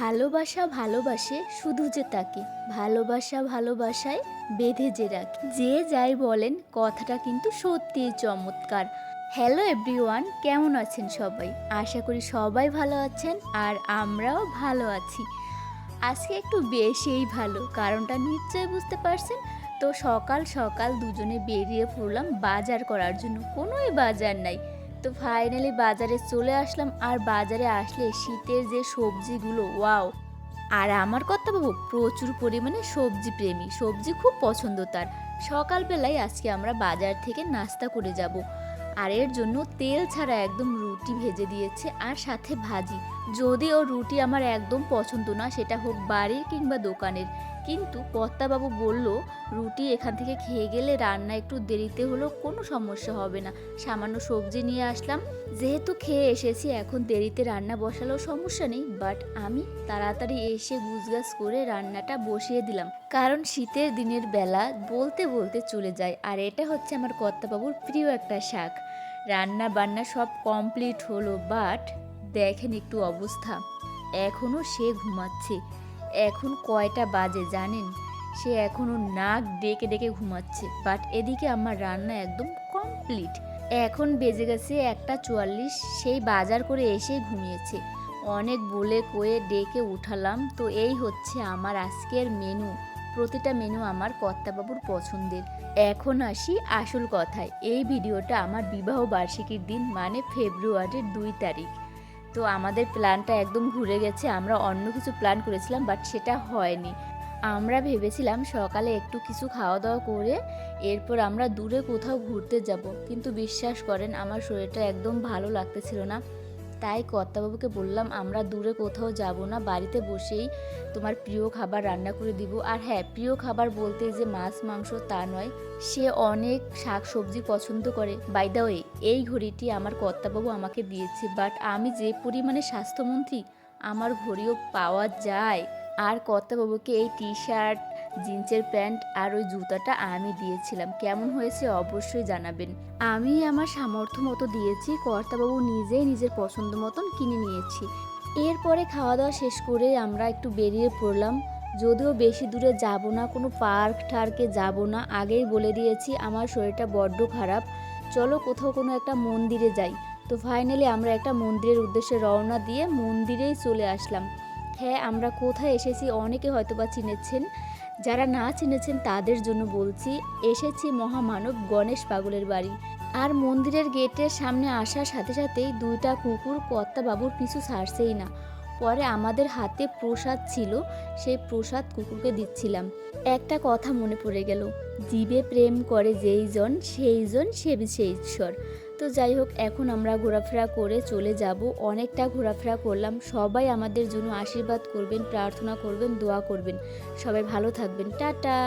ভালোবাসা ভালোবাসে শুধু যে তাকে, ভালোবাসা ভালোবাসায় বেঁধে যে রাখে। যে যাই বলেন কথাটা কিন্তু সত্যিই চমৎকার। হ্যালো এভরিওয়ান, কেমন আছেন সবাই? আশা করি সবাই ভালো আছেন আর আমরাও ভালো আছি। আজকে একটু বেশিই ভালো, কারণটা নিশ্চয়ই বুঝতে পারছেন। তো সকাল সকাল দুজনে বেরিয়ে পড়লাম বাজার করার জন্য। কোনোই বাজার নাই, তো ফাইনালি বাজারে চলে আসলাম। আর বাজারে আসলে শীতের যে সবজিগুলো, ওয়াও! আর আমার কর্তাবাবু প্রচুর পরিমাণে সবজি প্রেমী, সবজি খুব পছন্দ তার। সকালবেলায় আজকে আমরা বাজার থেকে নাস্তা করে যাব, আর এর জন্য তেল ছাড়া একদম রুটি ভেজে দিয়েছে আর সাথে ভাজি। যদিও রুটি আমার একদম পছন্দ না, সেটা হোক বাড়ির কিংবা দোকানের, কিন্তু কর্তাবাবু বলল রুটি এখান থেকে খেয়ে গেলে রান্না একটু দেরিতে হলেও কোনো সমস্যা হবে না। সামান্য সবজি নিয়ে আসলাম, যেহেতু খেয়ে এসেছি এখন দেরিতে রান্না বসালেও সমস্যা নেই। বাট আমি তাড়াতাড়ি এসে গুছগাছ করে রান্নাটা বসিয়ে দিলাম, কারণ শীতের দিনের বেলা বলতে বলতে চলে যায়। আর এটা হচ্ছে আমার কর্তাবাবুর প্রিয় একটা শাক। রান্না বান্না সব কমপ্লিট হলো, বাট দেখেন একটু অবস্থা, এখনও সে ঘুমাচ্ছে। এখন কয়টা বাজে জানেন? সে এখনও নাক ডেকে ডেকে ঘুমাচ্ছে। বাট এদিকে আমার রান্না একদম কমপ্লিট। এখন বেজে গেছে 1:44, সেই বাজার করে এসে ঘুমিয়েছে। অনেক বলে কয়ে ডেকে উঠালাম। তো এই হচ্ছে আমার আজকের মেনু। প্রতিটা মেনু আমার কর্তাবাবুর পছন্দের। এখন আসি আসল কথায়। এই ভিডিওটা আমার বিবাহ বার্ষিকীর দিন, মানে ফেব্রুয়ারির 2 তারিখ। তো আমাদের প্ল্যানটা একদম ঘুরে গেছে। আমরা অন্য কিছু প্ল্যান করেছিলাম, বাট সেটা হয়নি। আমরা ভেবেছিলাম সকালে একটু কিছু খাওয়া দাওয়া করে এরপর আমরা দূরে কোথাও ঘুরতে যাব, কিন্তু বিশ্বাস করেন আমার শরীরটা একদম ভালো লাগতেছিল না। তাই কর্তাবাবুকে বললাম আমরা দূরে কোথাও যাব না, বাড়িতে বসেই তোমার প্রিয় খাবার রান্না করে দিব। আর হ্যাঁ, প্রিয় খাবার বলতে যে মাছ মাংস তা নয়, সে অনেক শাক সবজি পছন্দ করে। বাই দ্য ওয়ে, এই ঘড়িটি আমার কর্তাবাবু আমাকে দিয়েছে, বাট আমি যে পরিমাণে স্বাস্থ্যমন্ত্রী, আমার ঘড়িও পাওয়া যায়। আর কর্তাবাবুকে এই টি শার্ট, জিন্সের প্যান্ট আর ওই জুতাটা আমি দিয়েছিলাম। কেমন হয়েছে অবশ্যই জানাবেন। আমি আমার সামর্থ্য মতো দিয়েছি, কর্তাবাবু নিজেই নিজের পছন্দ মতন কিনে নিয়েছি। এরপরে খাওয়া দাওয়া শেষ করে আমরা একটু বেরিয়ে পড়লাম। যদিও বেশি দূরে যাব না, কোনো পার্ক টার্কে যাব না, আগেই বলে দিয়েছি আমার শরীরটা বড্ড খারাপ। চলো কোথাও কোনো একটা মন্দিরে যাই। তো ফাইনালি আমরা একটা মন্দিরের উদ্দেশ্যে রওনা দিয়ে মন্দিরেই চলে আসলাম। হ্যাঁ, আমরা কোথায় এসেছি অনেকে হয়তোবা চিনেছেন, যারা না চিনেছেন তাদের জন্য বলছি। এসেছি মহামানব গণেশ পাগলের বাড়ি। আর মন্দিরের গেটের সামনে আসার সাথে সাথেই 2টা কুকুর কর্তাবাবুর পিছু ছাড়ছেই না। পরে আমাদের হাতে প্রসাদ ছিল, সেই প্রসাদ কুকুরকে দিচ্ছিলাম। একটা কথা মনে পড়ে গেল, জীবে প্রেম করে যেই জন সেই জন সেবিছে ঈশ্বর। তো যাই হোক, এখন আমরা ঘোরাফেরা করে চলে যাব। অনেকটা ঘোরাফেরা করলাম। সবাই আমাদের জন্য আশীর্বাদ করবেন, প্রার্থনা করবেন, দোয়া করবেন। সবাই ভালো থাকবেন। টাটা।